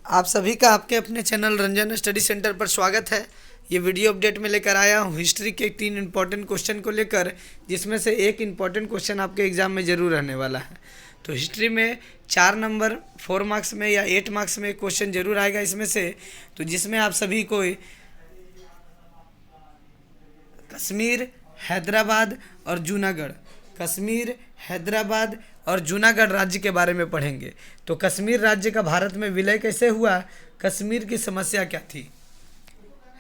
आप सभी का आपके अपने चैनल रंजन स्टडी सेंटर पर स्वागत है। ये वीडियो अपडेट में लेकर आया हूँ हिस्ट्री के 3 इम्पॉर्टेंट क्वेश्चन को लेकर, जिसमें से एक इम्पॉर्टेंट क्वेश्चन आपके एग्जाम में ज़रूर रहने वाला है। तो हिस्ट्री में 4 नंबर 4 मार्क्स में या 8 मार्क्स में एक क्वेश्चन जरूर आएगा इसमें से, तो जिसमें आप सभी को कश्मीर, हैदराबाद और जूनागढ़, कश्मीर, हैदराबाद और जूनागढ़ राज्य के बारे में पढ़ेंगे। तो कश्मीर राज्य का भारत में विलय कैसे हुआ, कश्मीर की समस्या क्या थी,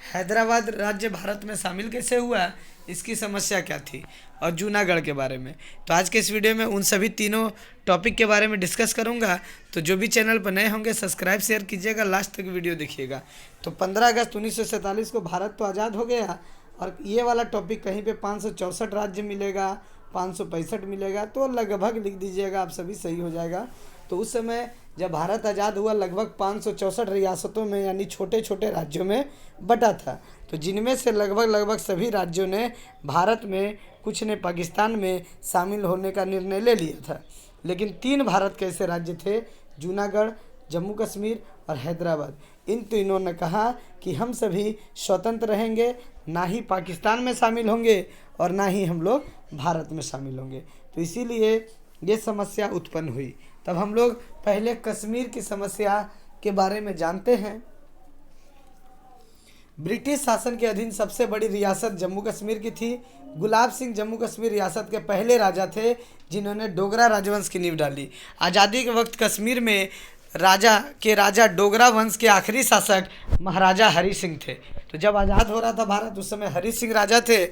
हैदराबाद राज्य भारत में शामिल कैसे हुआ, इसकी समस्या क्या थी, और जूनागढ़ के बारे में। तो आज के इस वीडियो में उन सभी तीनों टॉपिक के बारे में डिस्कस करूंगा। तो जो भी चैनल पर नए होंगे सब्सक्राइब शेयर कीजिएगा, लास्ट तक वीडियो देखिएगा। तो 15 अगस्त 1947 को भारत तो आज़ाद हो गया, और ये वाला टॉपिक कहीं पे 564 राज्य मिलेगा, 565 मिलेगा, तो लगभग लिख दीजिएगा आप सभी, सही हो जाएगा। तो उस समय जब भारत आज़ाद हुआ लगभग 564 रियासतों में यानी छोटे छोटे राज्यों में बटा था। तो जिनमें से लगभग सभी राज्यों ने भारत में, कुछ ने पाकिस्तान में शामिल होने का निर्णय ले लिया था। लेकिन 3 भारत के ऐसे राज्य थे, जूनागढ़, जम्मू कश्मीर और हैदराबाद। इन तीनों ने कहा कि हम सभी स्वतंत्र रहेंगे, ना ही पाकिस्तान में शामिल होंगे और ना ही हम लोग भारत में शामिल होंगे। तो इसीलिए ये समस्या उत्पन्न हुई। तब हम लोग पहले कश्मीर की समस्या के बारे में जानते हैं। ब्रिटिश शासन के अधीन सबसे बड़ी रियासत जम्मू कश्मीर की थी। गुलाब सिंह जम्मू कश्मीर रियासत के पहले राजा थे जिन्होंने डोगरा राजवंश की नींव डाली। आज़ादी के वक्त कश्मीर में राजा डोगरा वंश के आखिरी शासक महाराजा हरि सिंह थे। तो जब आज़ाद हो रहा था भारत, उस समय हरि सिंह राजा थे।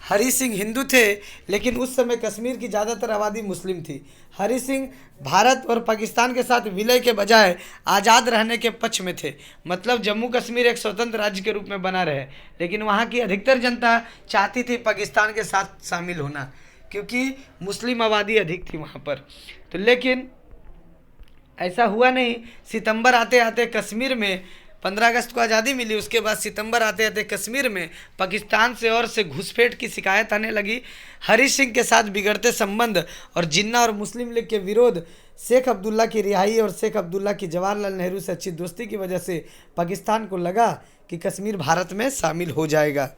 हरि सिंह हिंदू थे, लेकिन उस समय कश्मीर की ज़्यादातर आबादी मुस्लिम थी। हरि सिंह भारत और पाकिस्तान के साथ विलय के बजाय आज़ाद रहने के पक्ष में थे। मतलब जम्मू कश्मीर एक स्वतंत्र राज्य के रूप में बना रहे, लेकिन वहाँ की अधिकतर जनता चाहती थी पाकिस्तान के साथ शामिल होना, क्योंकि मुस्लिम आबादी अधिक थी वहाँ पर। तो लेकिन ऐसा हुआ नहीं। सितंबर आते आते कश्मीर में 15 अगस्त को आज़ादी मिली, उसके बाद सितंबर आते आते कश्मीर में पाकिस्तान से और से घुसपैठ की शिकायत आने लगी। हरि सिंह के साथ बिगड़ते संबंध और जिन्ना और मुस्लिम लीग के विरोध, शेख अब्दुल्ला की रिहाई और शेख अब्दुल्ला की जवाहरलाल नेहरू से अच्छी दोस्ती की वजह से पाकिस्तान को लगा कि कश्मीर भारत में शामिल हो जाएगा।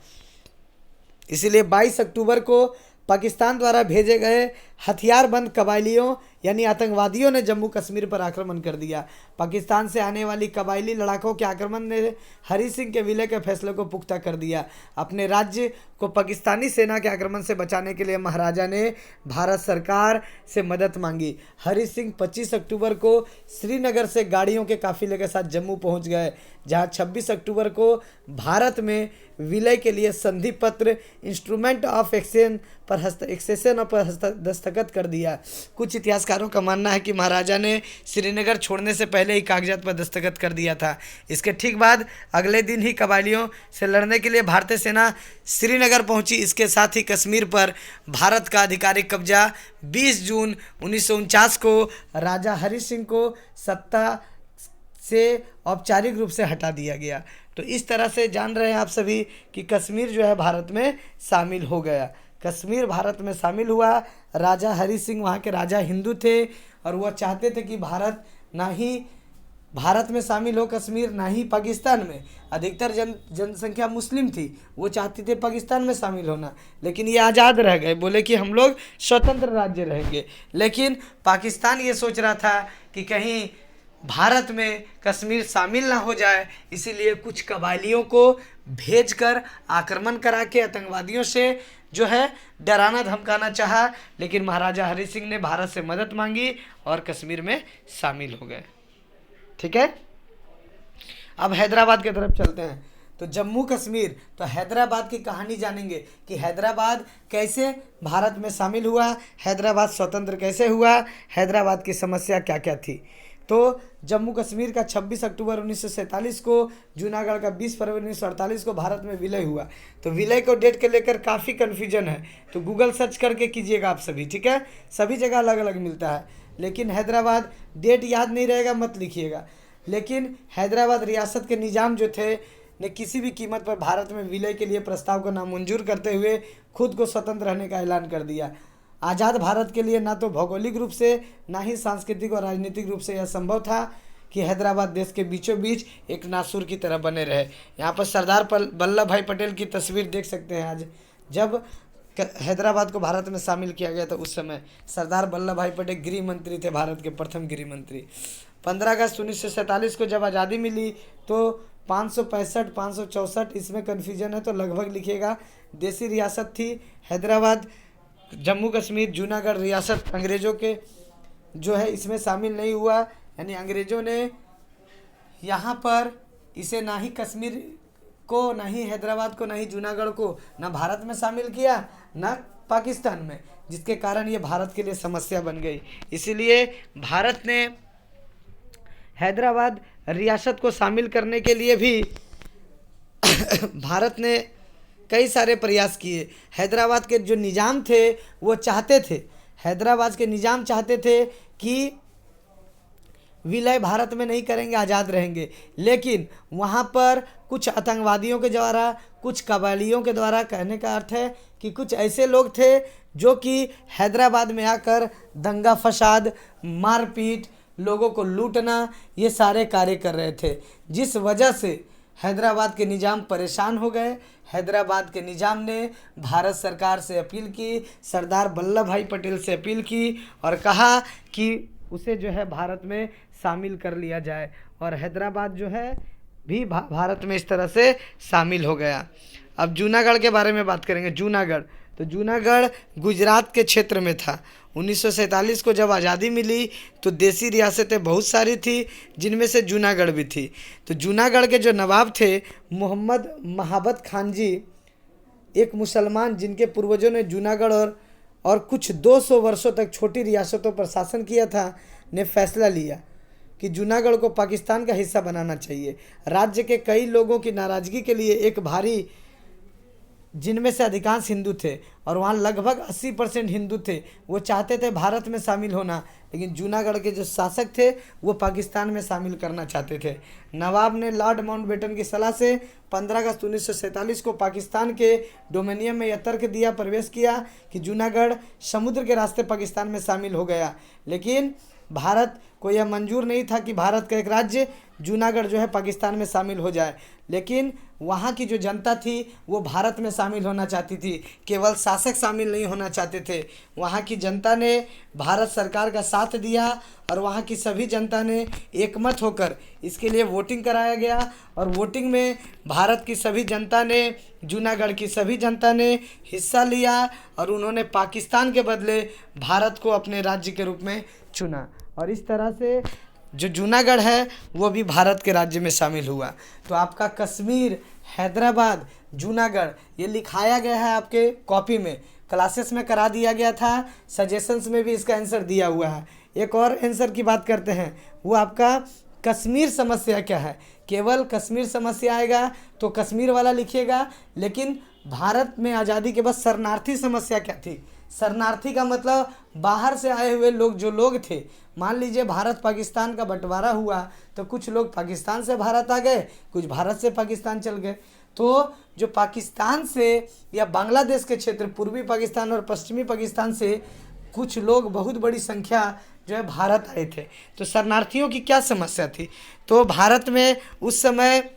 इसीलिए 22 अक्टूबर को पाकिस्तान द्वारा भेजे गए हथियारबंद कबायलियों यानी आतंकवादियों ने जम्मू कश्मीर पर आक्रमण कर दिया। पाकिस्तान से आने वाली कबायली लड़ाकों के आक्रमण ने हरि सिंह के विलय के फैसले को पुख्ता कर दिया। अपने राज्य को पाकिस्तानी सेना के आक्रमण से बचाने के लिए महाराजा ने भारत सरकार से मदद मांगी। हरि सिंह 25 अक्टूबर को श्रीनगर से गाड़ियों के काफिले के साथ जम्मू पहुंच गए, जहां 26 अक्टूबर को भारत में विलय के लिए संधि पत्र इंस्ट्रूमेंट ऑफ एक्सेशन पर दस्तखत कर दिया। कुछ इतिहासकारों का मानना है कि महाराजा ने श्रीनगर छोड़ने से पहले ही कागजात पर दस्तखत कर दिया था। इसके ठीक बाद अगले दिन ही कबायलियों से लड़ने के लिए भारतीय सेना श्रीनगर पहुंची। इसके साथ ही कश्मीर पर भारत का आधिकारिक कब्जा 20 जून 1949 को राजा हरि सिंह को सत्ता से औपचारिक रूप से हटा दिया गया। तो इस तरह से जान रहे हैं आप सभी कि कश्मीर जो है भारत में शामिल हो गया। कश्मीर भारत में शामिल हुआ। राजा हरि सिंह वहाँ के राजा हिंदू थे, और वह चाहते थे कि भारत ना ही भारत में शामिल हो कश्मीर, ना ही पाकिस्तान में। अधिकतर जनसंख्या मुस्लिम थी, वो चाहते थे पाकिस्तान में शामिल होना, लेकिन ये आज़ाद रह गए, बोले कि हम लोग स्वतंत्र राज्य रहेंगे। लेकिन पाकिस्तान ये सोच रहा था कि कहीं भारत में कश्मीर शामिल ना हो जाए, इसीलिए कुछ कबायलियों को भेजकर आक्रमण करा के आतंकवादियों से जो है डराना धमकाना चाहा। लेकिन महाराजा हरि सिंह ने भारत से मदद मांगी और कश्मीर में शामिल हो गए। ठीक है, अब हैदराबाद की तरफ चलते हैं। तो जम्मू कश्मीर, तो हैदराबाद की कहानी जानेंगे कि हैदराबाद कैसे भारत में शामिल हुआ, हैदराबाद स्वतंत्र कैसे हुआ, हैदराबाद की समस्या क्या क्या थी। तो जम्मू कश्मीर का 26 अक्टूबर 1947 को, जूनागढ़ का 20 फरवरी 1948 को भारत में विलय हुआ। तो विलय को डेट के लेकर काफ़ी कन्फ्यूजन है, तो गूगल सर्च करके कीजिएगा आप सभी। ठीक है, सभी जगह अलग अलग मिलता है, लेकिन हैदराबाद डेट याद नहीं रहेगा मत लिखिएगा। लेकिन हैदराबाद रियासत के निज़ाम जो थे ने किसी भी कीमत पर भारत में विलय के लिए प्रस्ताव को नामंजूर करते हुए खुद को स्वतंत्र रहने का ऐलान कर दिया। आज़ाद भारत के लिए ना तो भौगोलिक रूप से ना ही सांस्कृतिक और राजनीतिक रूप से यह संभव था कि हैदराबाद देश के बीचों बीच एक नासूर की तरह बने रहे। यहाँ पर सरदार वल्लभ भाई पटेल की तस्वीर देख सकते हैं। आज जब हैदराबाद को भारत में शामिल किया गया तो उस समय सरदार वल्लभ भाई पटेल गृह मंत्री थे, भारत के प्रथम गृह मंत्री। 15 अगस्त 1947 को जब आज़ादी मिली तो 565 564 इसमें कन्फ्यूजन है तो लगभग लिखिएगा। देसी रियासत थी हैदराबाद, जम्मू कश्मीर, जूनागढ़ रियासत अंग्रेज़ों के जो है इसमें शामिल नहीं हुआ। यानी अंग्रेज़ों ने यहाँ पर इसे ना ही कश्मीर को, ना ही हैदराबाद को, ना ही जूनागढ़ को ना भारत में शामिल किया, ना पाकिस्तान में, जिसके कारण ये भारत के लिए समस्या बन गई। इसीलिए भारत ने हैदराबाद रियासत को शामिल करने के लिए भी भारत ने कई सारे प्रयास किए। हैदराबाद के जो निज़ाम थे वो चाहते थे, हैदराबाद के निज़ाम चाहते थे कि विलय भारत में नहीं करेंगे, आज़ाद रहेंगे, लेकिन वहाँ पर कुछ आतंकवादियों के द्वारा, कुछ कबालियों के द्वारा, कहने का अर्थ है कि कुछ ऐसे लोग थे जो कि हैदराबाद में आकर दंगा फसाद, मारपीट, लोगों को लूटना, ये सारे कार्य कर रहे थे, जिस वजह से हैदराबाद के निज़ाम परेशान हो गए। हैदराबाद के निज़ाम ने भारत सरकार से अपील की, सरदार वल्लभ भाई पटेल से अपील की और कहा कि उसे जो है भारत में शामिल कर लिया जाए, और हैदराबाद जो है भी भारत में इस तरह से शामिल हो गया। अब जूनागढ़ के बारे में बात करेंगे। जूनागढ़, तो जूनागढ़ गुजरात के क्षेत्र में था। 1947 को जब आज़ादी मिली तो देसी रियासतें बहुत सारी थी, जिनमें से जूनागढ़ भी थी। तो जूनागढ़ के जो नवाब थे मोहम्मद महाबत खान जी, एक मुसलमान जिनके पूर्वजों ने जूनागढ़ और कुछ 200 वर्षों तक छोटी रियासतों पर शासन किया था, ने फैसला लिया कि जूनागढ़ को पाकिस्तान का हिस्सा बनाना चाहिए। राज्य के कई लोगों की नाराज़गी के लिए एक भारी, जिनमें से अधिकांश हिंदू थे और वहाँ लगभग 80% हिंदू थे, वो चाहते थे भारत में शामिल होना, लेकिन जूनागढ़ के जो शासक थे वो पाकिस्तान में शामिल करना चाहते थे। नवाब ने लॉर्ड माउंटबेटन की सलाह से 15 अगस्त 1947 को पाकिस्तान के डोमिनियन में यह तर्क दिया, प्रवेश किया कि जूनागढ़ समुद्र के रास्ते पाकिस्तान में शामिल हो गया, लेकिन भारत को यह मंजूर नहीं था कि भारत का एक राज्य जूनागढ़ जो है पाकिस्तान में शामिल हो जाए। लेकिन वहाँ की जो जनता थी वो भारत में शामिल होना चाहती थी, केवल शासक शामिल नहीं होना चाहते थे। वहाँ की जनता ने भारत सरकार का साथ दिया और वहाँ की सभी जनता ने एकमत होकर इसके लिए वोटिंग कराया गया, और वोटिंग में भारत की सभी जनता ने, जूनागढ़ की सभी जनता ने हिस्सा लिया और उन्होंने पाकिस्तान के बदले भारत को अपने राज्य के रूप में चुना, और इस तरह से जो जूनागढ़ है वो भी भारत के राज्य में शामिल हुआ। तो आपका कश्मीर, हैदराबाद, जूनागढ़ ये लिखाया गया है आपके कॉपी में, क्लासेस में करा दिया गया था, सजेशंस में भी इसका आंसर दिया हुआ है। एक और आंसर की बात करते हैं, वो आपका कश्मीर समस्या क्या है। केवल कश्मीर समस्या आएगा तो कश्मीर वाला लिखिएगा, लेकिन भारत में आज़ादी के बाद शरणार्थी समस्या क्या थी। शरणार्थी का मतलब बाहर से आए हुए लोग, जो लोग थे, मान लीजिए भारत पाकिस्तान का बंटवारा हुआ तो कुछ लोग पाकिस्तान से भारत आ गए, कुछ भारत से पाकिस्तान चल गए। तो जो पाकिस्तान से या बांग्लादेश के क्षेत्र, पूर्वी पाकिस्तान और पश्चिमी पाकिस्तान से कुछ लोग, बहुत बड़ी संख्या जो है भारत आए थे। तो शरणार्थियों की क्या समस्या थी, तो भारत में उस समय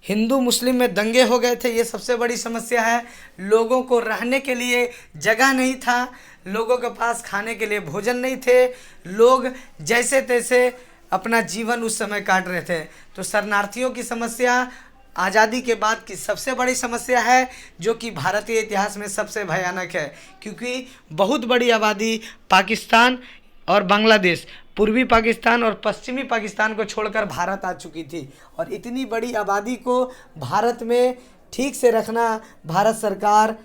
हिंदू मुस्लिम में दंगे हो गए थे, ये सबसे बड़ी समस्या है। लोगों को रहने के लिए जगह नहीं था, लोगों के पास खाने के लिए भोजन नहीं थे, लोग जैसे तैसे अपना जीवन उस समय काट रहे थे। तो शरणार्थियों की समस्या आज़ादी के बाद की सबसे बड़ी समस्या है, जो कि भारतीय इतिहास में सबसे भयानक है, क्योंकि बहुत बड़ी आबादी पाकिस्तान और बांग्लादेश, पूर्वी पाकिस्तान और पश्चिमी पाकिस्तान को छोड़कर भारत आ चुकी थी, और इतनी बड़ी आबादी को भारत में ठीक से रखना भारत सरकार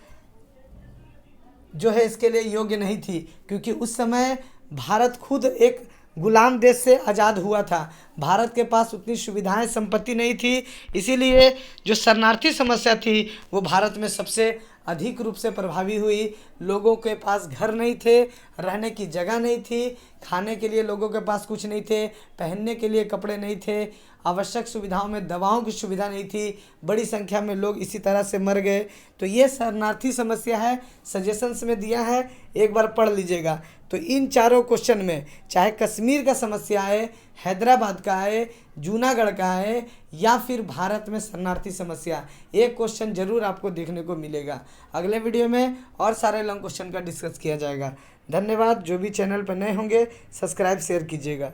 जो है इसके लिए योग्य नहीं थी, क्योंकि उस समय भारत खुद एक गुलाम देश से आज़ाद हुआ था, भारत के पास उतनी सुविधाएं, संपत्ति नहीं थी। इसीलिए जो शरणार्थी समस्या थी वो भारत में सबसे अधिक रूप से प्रभावी हुई। लोगों के पास घर नहीं थे, रहने की जगह नहीं थी, खाने के लिए लोगों के पास कुछ नहीं थे, पहनने के लिए कपड़े नहीं थे, आवश्यक सुविधाओं में दवाओं की सुविधा नहीं थी, बड़ी संख्या में लोग इसी तरह से मर गए। तो ये शरणार्थी समस्या है, सजेशंस में दिया है, एक बार पढ़ लीजिएगा। तो इन चारों क्वेश्चन में चाहे कश्मीर का समस्या है, हैदराबाद का है, जूनागढ़ का है या फिर भारत में शरणार्थी समस्या, एक क्वेश्चन जरूर आपको देखने को मिलेगा। अगले वीडियो में और सारे लॉन्ग क्वेश्चन का डिस्कस किया जाएगा। धन्यवाद। जो भी चैनल पर नए होंगे सब्सक्राइब शेयर कीजिएगा।